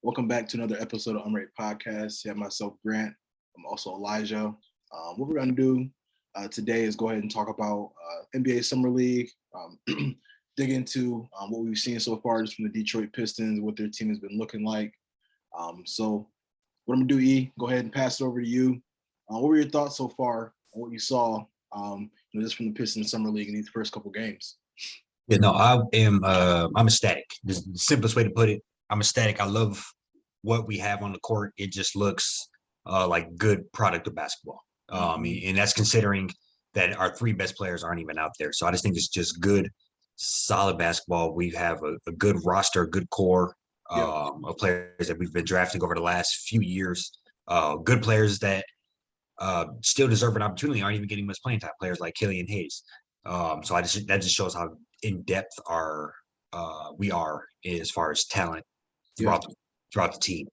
Welcome back to another episode of Unrated Podcast. You have myself, Grant. I'm also Elijah. What we're going to do today is go ahead and talk about NBA Summer League, dig into what we've seen so far just from the Detroit Pistons, what their team has been looking like. So what I'm going to do, E, go ahead and pass it over to you. What were your thoughts so far on what you saw just from the Pistons Summer League in these first couple games? Yeah, no, I'm ecstatic. The simplest way to put it, I'm ecstatic. I love what we have on the court. It just looks like good product of basketball. And that's considering that our three best players aren't even out there. So I just think it's just good, solid basketball. We have a good roster, a good core of players that we've been drafting over the last few years. Good players that still deserve an opportunity, aren't even getting much playing time. Players like Killian Hayes. So that just shows how in depth we are as far as talent throughout the team.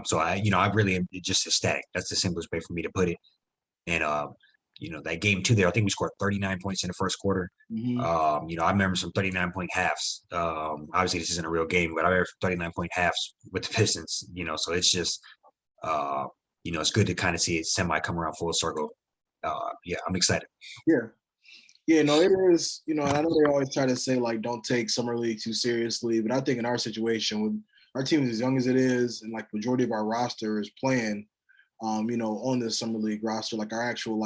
So I really am just ecstatic. That's the simplest way for me to put it. And that game too there, I think we scored 39 points in the first quarter. I remember some 39-point halves. Obviously this isn't a real game, but I remember 39-point halves with the Pistons. So it's just it's good to kind of see it semi come around full circle. I'm excited. Yeah, no, it is, and I know they always try to say, like, don't take Summer League too seriously, but I think in our situation, with our team is as young as it is, and, like, majority of our roster is playing, on this Summer League roster, like, our actual,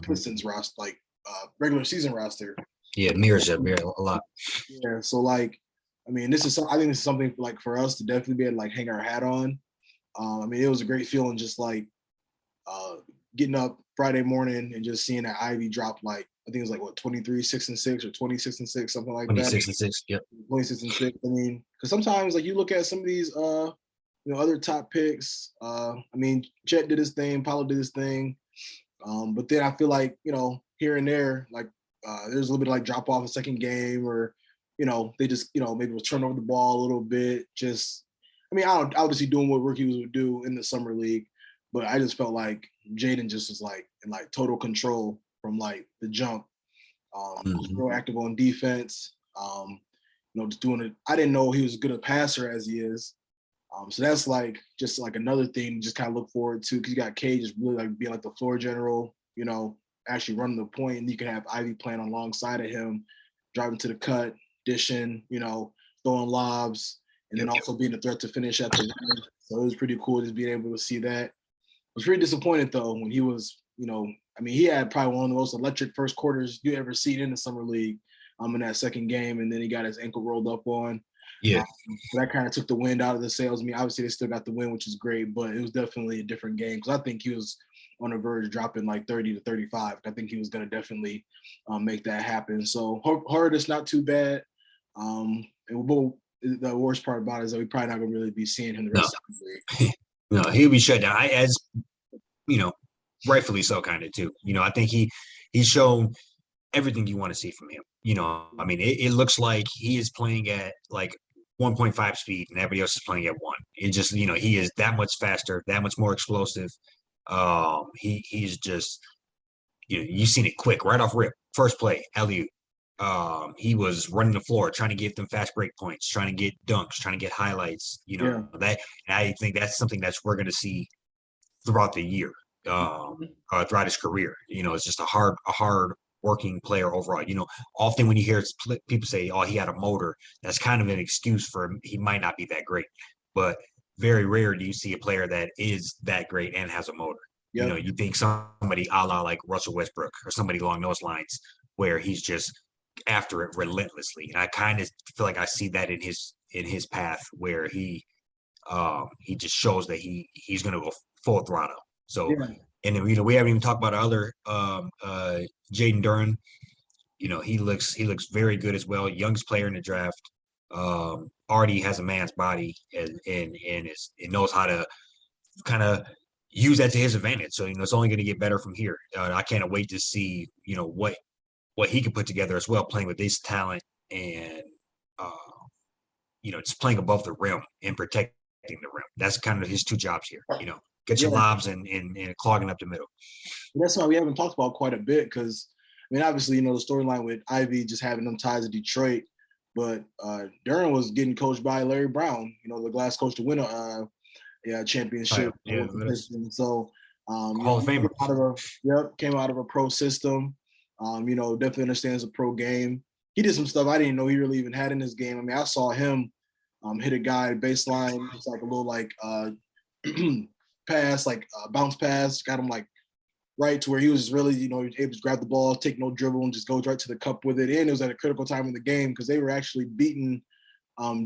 Pistons roster, regular season roster. Yeah, mirrors a lot. Yeah, so, I think this is something, like, for us to definitely be able to, like, hang our hat on. It was a great feeling just, getting up Friday morning and just seeing that Ivey drop, I think it was 23-6-6 or 26-6, something like 26 that. 26, yep. 26-6. Because sometimes you look at some of these other top picks. Chet did his thing, Paolo did his thing. But then I feel like, here and there, there's a little bit of drop off a second game, or, they just, maybe was turn over the ball a little bit. Obviously doing what rookies would do in the summer league, but I just felt like Jaden just was in total control from the jump. Real active on defense. Just doing it. I didn't know he was as good a passer as he is. So that's just another thing to just kind of look forward to, because you got K just really being the floor general, actually running the point, and you can have Ivey playing alongside of him, driving to the cut, dishing, throwing lobs, and then also being a threat to finish at the rim. So it was pretty cool just being able to see that. I was pretty disappointed though when he was, he had probably one of the most electric first quarters you ever seen in the summer league in that second game, and then he got his ankle rolled up on. Yeah. So that kind of took the wind out of the sails. Obviously they still got the win, which is great, but it was definitely a different game, because I think he was on the verge of dropping 30 to 35. I think he was going to definitely make that happen. So hard, it's not too bad. And the worst part about it is that we're probably not going to really be seeing him the rest of the league. No, he'll be shut down. As rightfully so, kind of too. I think he's shown everything you want to see from him. It looks like he is playing at 1.5 speed, and everybody else is playing at 1. It just, he is that much faster, that much more explosive. He's just, you've seen it quick, right off rip. First play, alley-oop. He was running the floor, trying to get them fast break points, trying to get dunks, trying to get highlights. That I think that's something we're going to see throughout the year, throughout his career. It's just a hard working player overall. Often when you hear people say, "Oh, he had a motor," that's kind of an excuse for him. He might not be that great, but very rare do you see a player that is that great and has a motor. Yep. You think somebody a la like Russell Westbrook or somebody along those lines, where he's just after it relentlessly. And I kind of feel like I see that in his path, where he just shows that he's going to go full throttle. So, and then, we haven't even talked about our other Jaden Duren. He looks very good as well. Youngest player in the draft. Already has a man's body, and knows how to kind of use that to his advantage. So, it's only going to get better from here. I can't wait to see, what he can put together as well, playing with his talent and, just playing above the rim and protecting the rim. That's kind of his two jobs here, get your lobs and clogging up the middle. That's why we haven't talked about quite a bit, because, obviously, the storyline with Ivey just having them ties to Detroit, But Duren was getting coached by Larry Brown, the last coach to win a championship Yeah, with the Pistons. So, Hall of Famer. came out of a pro system. Definitely understands the pro game. He did some stuff I didn't know he really even had in his game. I mean, I saw him hit a guy baseline. It's like a little pass, bounce pass, got him right to where he was really, able to grab the ball, take no dribble, and just goes right to the cup with it. And it was at a critical time in the game because they were actually beaten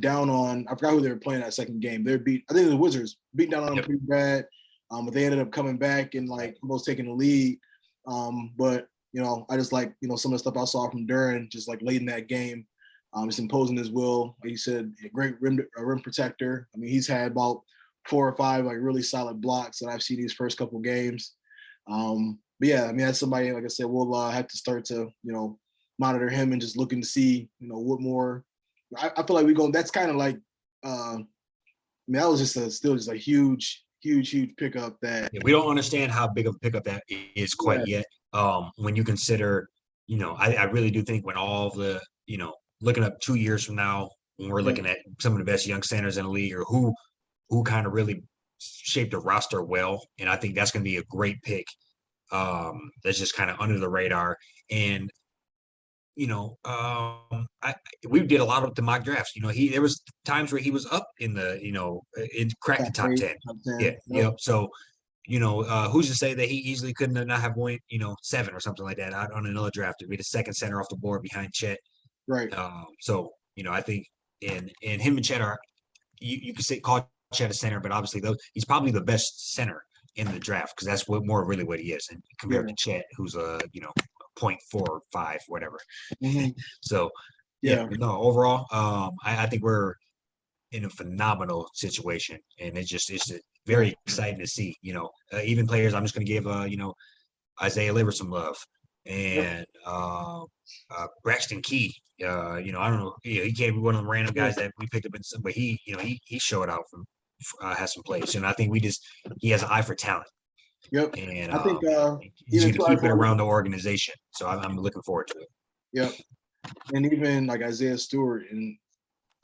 down on, I forgot who they were playing that second game. I think it was the Wizards, beating down on them pretty bad. But they ended up coming back and almost taking the lead. But I just some of the stuff I saw from Duren just late in that game. Just imposing his will. Like you said, a great rim protector. I mean, he's had about 4 or 5 really solid blocks that I've seen these first couple games. But yeah, I mean, that's somebody, like I said, we'll have to start to, monitor him and just looking to see, what more. I feel like that's kind of that was still just a huge pickup that. Yeah, we don't understand how big of a pickup that is quite yet. When you consider, I really do think when all the, looking up 2 years from now, when we're looking at some of the best young centers in the league or who kind of really shaped the roster well. And I think that's going to be a great pick. That's just kind of under the radar. And, we did a lot of the mock drafts. There was times where he was up in the, it cracked the top 10. Yeah. Yep. So, who's to say that he easily couldn't not have went, 7 or something like that out on another draft to be the second center off the board behind Chet. Right. So, I think and him and Chet are, you could call Chet a center, but obviously he's probably the best center in the draft because that's really what he is, and compared to Chet, who's a 0.45 whatever. Mm-hmm. So overall, I think we're in a phenomenal situation, and it's very exciting to see. Even players. I'm just going to give Isaiah Liver some love, and Braxton Key. I don't know. He can't be one of the random guys that we picked up in some, but he showed out from has some plays, and I think he has an eye for talent. Yep. And I think he's going to keep it around the organization, so I'm looking forward to it. Yep. And even Isaiah Stewart, and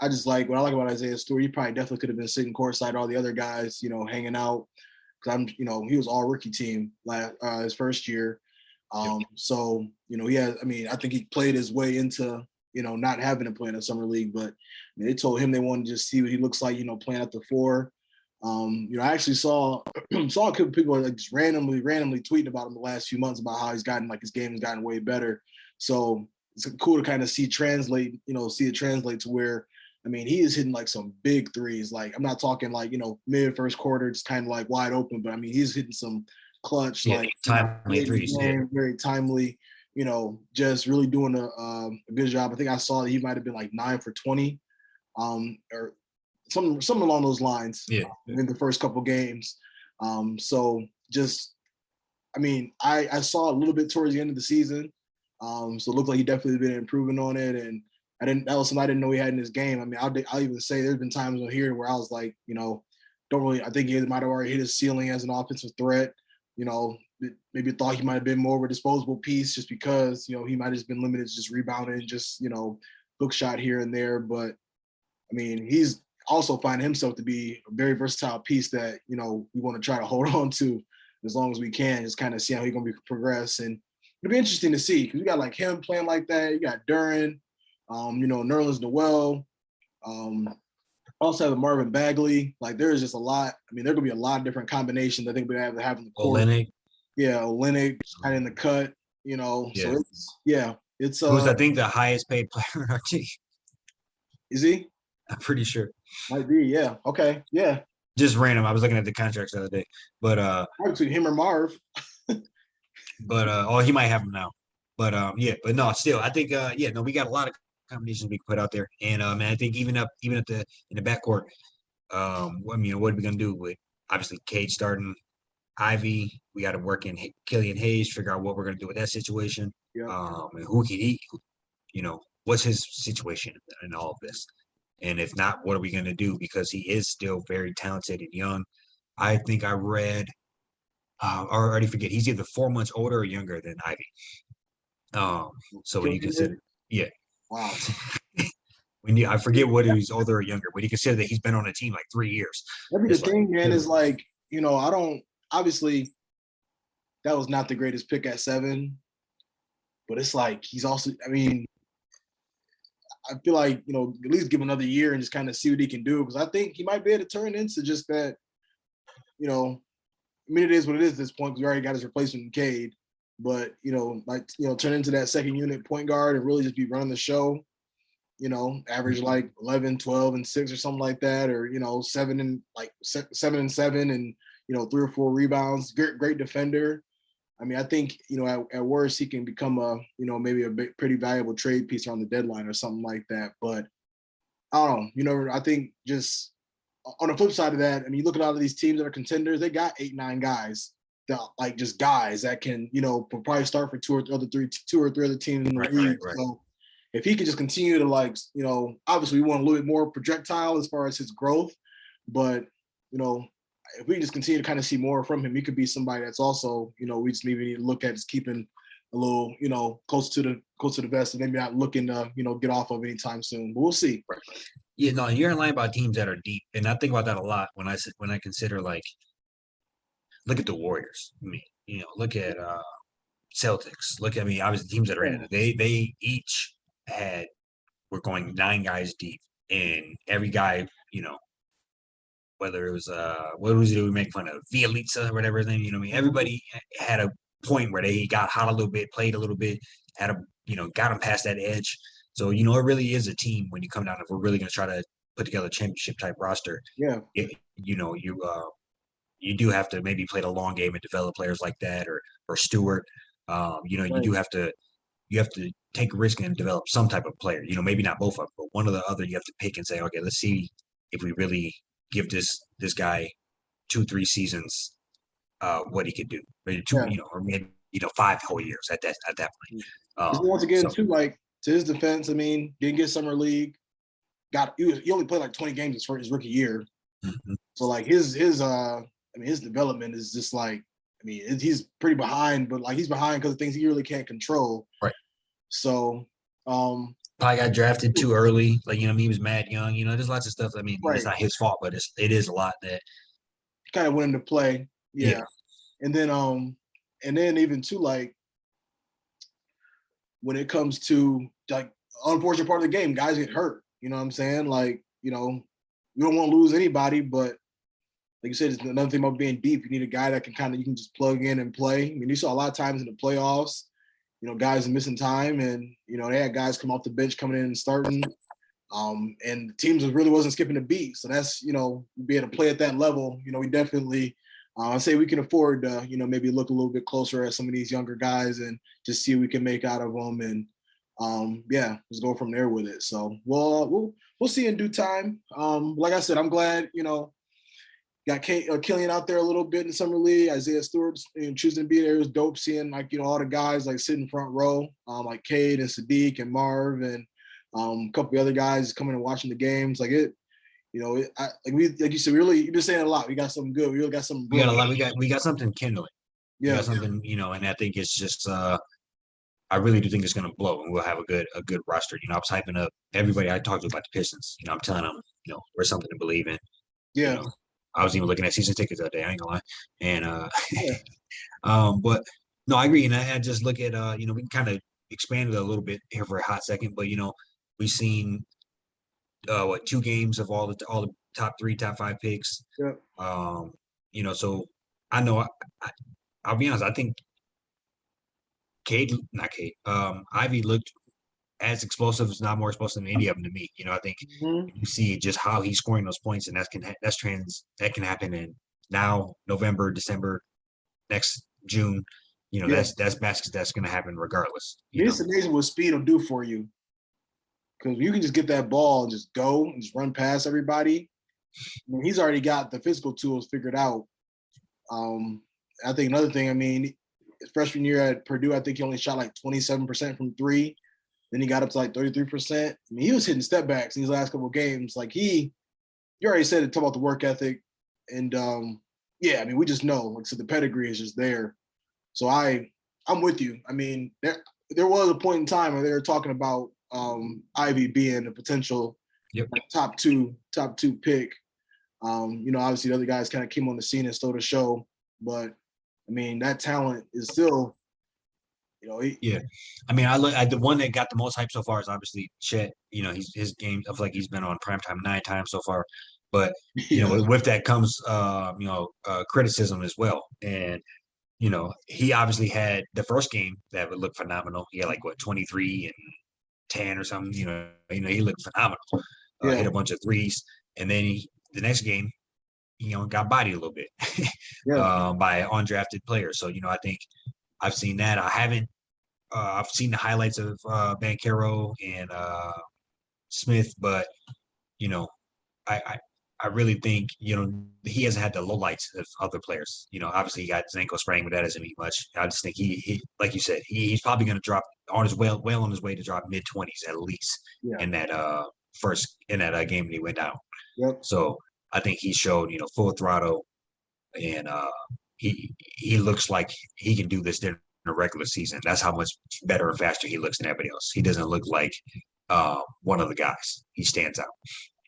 I just what I like about Isaiah Stewart, he probably definitely could have been sitting courtside, all the other guys, hanging out. Because he was all rookie team his first year. So, I think he played his way into, not having to play in the summer league, but they told him they wanted to just see what he looks like, playing at the 4. I actually saw a couple people just randomly tweeting about him the last few months about how he's gotten his game has gotten way better. So it's cool to kind of see it translate to where, he is hitting some big threes. I'm not talking mid first quarter, just kind of wide open, but he's hitting some clutch, timely threes, very timely, just really doing a good job. I think I saw that he might've been 9 for 20, or something along those lines in the first couple games. So just, I saw a little bit towards the end of the season. So it looked like he definitely been improving on it. And that was something I didn't know he had in his game. I'll even say there's been times on here where I was I think he might have already hit his ceiling as an offensive threat. Maybe thought he might have been more of a disposable piece just because, he might have just been limited to just rebounding, just, hook shot here and there. But he's also finding himself to be a very versatile piece that, we want to try to hold on to as long as we can, just kind of see how he's going to progress. And it'll be interesting to see because you got him playing like that. You got Duren, Nerlens Noel, also have Marvin Bagley. There's just a lot. There going to be a lot of different combinations I think we have to have in the court. Olynyk kind of in the cut, So it's who's I think the highest paid player in our team. Is he? I'm pretty sure. Might be, yeah. Okay, yeah. Just random. I was looking at the contracts the other day, but between him or Marv. But he might have him now. But but no, still, I think we got a lot of combinations we can put out there, and I think even in the backcourt, what are we gonna do with obviously Cade starting, Ivey? We got to work in Killian Hayes, figure out what we're gonna do with that situation. Yeah. And who can he? What's his situation in all of this? And if not, what are we going to do? Because he is still very talented and young. I think I read, I already forget, he's either 4 months older or younger than Ivey. So when you consider, Wow. I forget what he's older or younger, but you consider that he's been on a team like 3 years. I think the It's like, thing, man, is like, I don't obviously that was not the greatest pick at 7, but it's like he's also, I mean, I feel like, at least give him another year and just kind of see what he can do. Because I think he might be able to turn into just that, I mean, it is what it is at this point because we already got his replacement in Cade. But, turn into that second unit point guard and really just be running the show, average like 11, 12, and 6 or something like that, or, 7 and 7 and, 3 or 4 rebounds. Great defender. I mean, I think, at worst he can become maybe a pretty valuable trade piece on the deadline or something like that. But I don't know, I think just on the flip side of that, I mean, you look at all of these teams that are contenders, they got 8, 9 guys that like just guys that can, probably start for two or three other teams in the league. Right. So if he could just continue to obviously we want a little bit more projectile as far as his growth, but if we just continue to kind of see more from him, he could be somebody that's also, we just maybe need to look at just keeping a little, close to the vest and maybe not looking to, get off of anytime soon. But we'll see. Right. Yeah, no, you're in line about teams that are deep, and I think about that a lot when I consider like, look at the Warriors. I mean, look at Celtics. Look at obviously teams that are in it. They each were going 9 guys deep, and every guy, whether it was what was it we make fun of Vialitza or whatever his name, everybody had a point where they got hot a little bit, played a little bit, had got them past that edge. So it really is a team when you come down. If we're really going to try to put together a championship type roster, you do have to maybe play the long game and develop players like that, or Stewart. You do have to take a risk and develop some type of player. Maybe not both of them, but one or the other you have to pick and say, okay, let's see if we really give this guy 2-3 seasons, what he could do. Maybe 2, or maybe 5 whole years at that point. Once again, too, like to his defense, I mean, didn't get summer league. He only played like 20 games for his rookie year. Mm-hmm. So like his development is just like, he's pretty behind, but like he's behind because of things he really can't control. Right. So probably got drafted too early. Like, he was mad young. There's lots of stuff. It's not his fault, but it is a lot that kind of went into play. Yeah. And then even too, like when it comes to like unfortunate part of the game, guys get hurt. You know what I'm saying? Like, we don't want to lose anybody, but like you said, it's another thing about being deep. You need a guy that can you can just plug in and play. I mean, you saw a lot of times in the playoffs, guys are missing time, and they had guys come off the bench coming in and starting. And the teams really wasn't skipping a beat. So that's, be able to play at that level. We definitely I say we can afford to, maybe look a little bit closer at some of these younger guys and just see what we can make out of them. And just go from there with it. So we'll see in due time. Like I said, I'm glad, got Killian out there a little bit in summer league. Isaiah Stewart choosing to be there. It was dope seeing all the guys like sitting front row, like Cade and Sadiq and Marv and a couple of other guys coming and watching the games. Like it, like you said, you've been saying a lot. We got something good. We really got something. We got a lot. We got something kindling. Yeah, we got something. And I think it's just. I really do think it's going to blow, and we'll have a good roster. I was hyping up everybody I talked to about the Pistons. I'm telling them, we're something to believe in. Yeah. I was even looking at season tickets that day. I ain't gonna lie. And but no, I agree. And I just look at we can kind of expand it a little bit here for a hot second, but we've seen 2 games of all the top 3, top 5 picks. Yeah. So I know I'll be honest. I think Ivey looked as explosive, if not more explosive than any of them to me. I think you see just how he's scoring those points, and that can happen in now November, December, next June. That's baskets that's going to happen regardless. It's amazing what speed will do for you, because you can just get that ball and just go and just run past everybody. He's already got the physical tools figured out. I think another thing, his freshman year at Purdue, I think he only shot like 27% from 3. Then he got up to like 33%. He was hitting step backs in these last couple of games. Like you already said it, talk about the work ethic. And we just know, like I said, the pedigree is just there. So I'm with you. There was a point in time where they were talking about Ivey being a potential like, top two pick. Obviously the other guys kind of came on the scene and stole the show, but I mean that talent is still, I mean, I look at the one that got the most hype so far is obviously Chet. His game. I feel like he's been on primetime 9 times so far, but with that comes criticism as well. And he obviously had the first game that would look phenomenal. He had like 23 and 10 or something. He looked phenomenal. Hit a bunch of threes, and then the next game, got bodied a little bit by an undrafted player. So I think I've seen that. I haven't. I've seen the highlights of Banchero and Smith, but I really think he hasn't had the lowlights of other players. Obviously he got his ankle sprain, but that doesn't mean much. I just think he like you said, he's probably going to drop on his well on his way to drop mid-20s at least in that game when he went down. Yep. So I think he showed full throttle, and he looks like he can do this during the regular season. That's how much better and faster he looks than everybody else. He doesn't look like one of the guys. He stands out.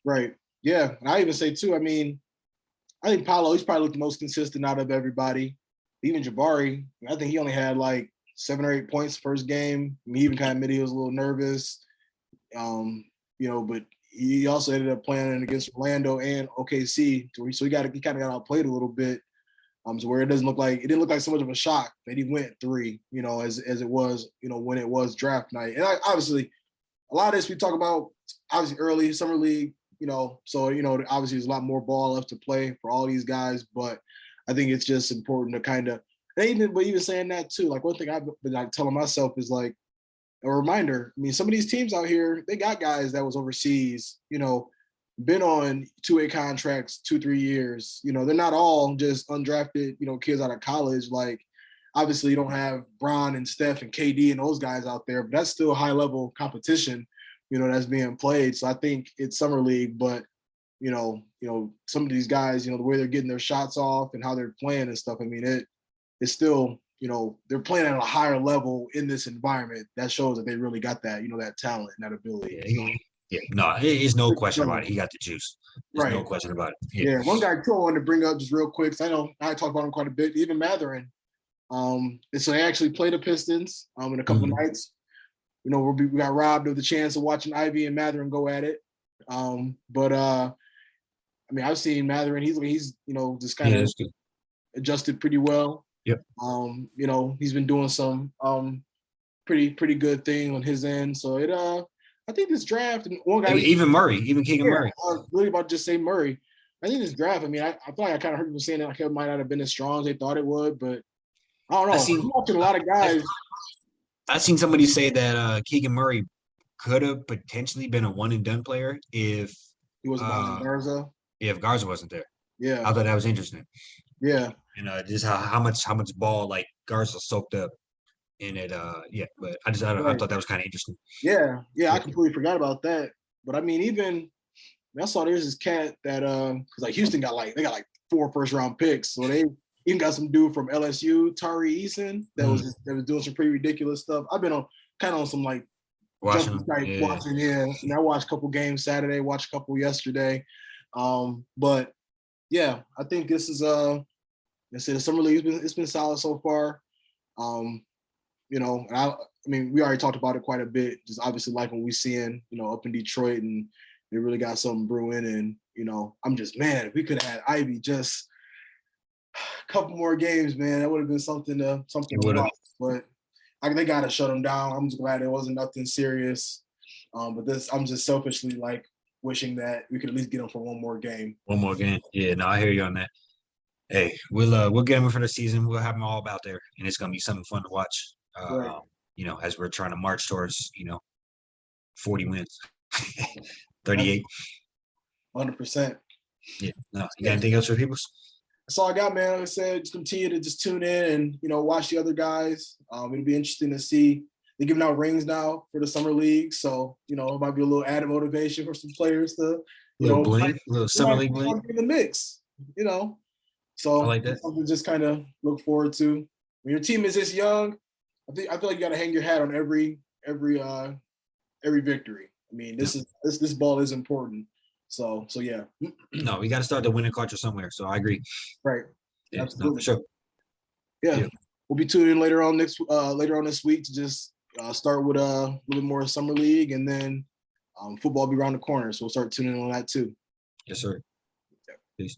Right. Yeah. And I even say too, I mean, I think Paolo, he's probably looked the most consistent out of everybody. Even Jabari, I think he only had like 7 or 8 points first game. I mean, he even kind of admitted he was a little nervous. But he also ended up playing against Orlando and OKC, so he kind of got outplayed a little bit. So where it didn't look like so much of a shock that he went 3, as it was, when it was draft night. And obviously, a lot of this we talk about obviously early summer league, so obviously there's a lot more ball left to play for all these guys, but I think it's just important to kind of, even saying that too, like one thing I've been like telling myself is like a reminder. I mean, some of these teams out here, they got guys that was overseas, been on 2-way contracts 2-3 years. They're not all just undrafted, kids out of college. Like obviously you don't have Bron and Steph and KD and those guys out there, but that's still high level competition, that's being played. So I think it's summer league, but some of these guys, the way they're getting their shots off and how they're playing and stuff. I mean, it's still, they're playing at a higher level in this environment. That shows that they really got that, that talent and that ability. No, there's no question about it. He got the juice. There's no question about it. Yeah. One guy too I wanted to bring up just real quick, because I know I talked about him quite a bit, even Mathurin. And so they actually played the Pistons in a couple of nights. We got robbed of the chance of watching Ivey and Mathurin go at it. But I mean, I've seen Mathurin. He's just kind of adjusted pretty well. Yep. He's been doing some pretty good thing on his end. So I think this draft, and one guy, even Keegan Murray. I was really about to just say Murray. I think this draft, I mean, I feel like I kind of heard people saying that like it might not have been as strong as they thought it would, but I don't know. I'm watching a lot of guys. I seen somebody say that Keegan Murray could have potentially been a one and done player if he wasn't behind Garza. Yeah, if Garza wasn't there. Yeah, I thought that was interesting. Yeah, and just how much ball like Garza soaked up in it. But I thought that was kind of interesting. Yeah, I completely forgot about that. But I mean, even I saw there's this cat that because like Houston got 4 first-round picks, so they even got some dude from LSU, Tari Eason, that was doing some pretty ridiculous stuff. I've been on some like watching. And I watched a couple games Saturday, watched a couple yesterday. But yeah, I think this is the summer league it's been solid so far. And I mean, we already talked about it quite a bit. Just obviously like when we seeing, up in Detroit, and they really got something brewing. And I'm just, man, if we could have had Ivey just a couple more games, man, that would have been something to watch. But they got to shut them down. I'm just glad it wasn't nothing serious. But I'm just selfishly like wishing that we could at least get them for one more game. One more game. Yeah, no, I hear you on that. Hey, we'll get them for the season. We'll have them all out there, and it's gonna be something fun to watch. Right. As we're trying to march towards 40 wins, 38. 100%. Yeah. No, you got anything else for people? That's all I got, man. Like I said, just continue to just tune in and watch the other guys. It'll be interesting to see. They're giving out rings now for the summer league, so it might be a little added motivation for some players to little summer league bling in the mix. So I like that. Something to just kind of look forward to. When your team is this young, I feel like you got to hang your hat on every every victory. I mean, this ball is important. So yeah. No, we got to start the winning culture somewhere. So I agree. Right. Yeah, Absolutely. no, for sure. Yeah. Yeah. We'll be tuning in later on this week to just start with a little bit more summer league, and then football will be around the corner. So we'll start tuning in on that too. Yes, sir. Peace.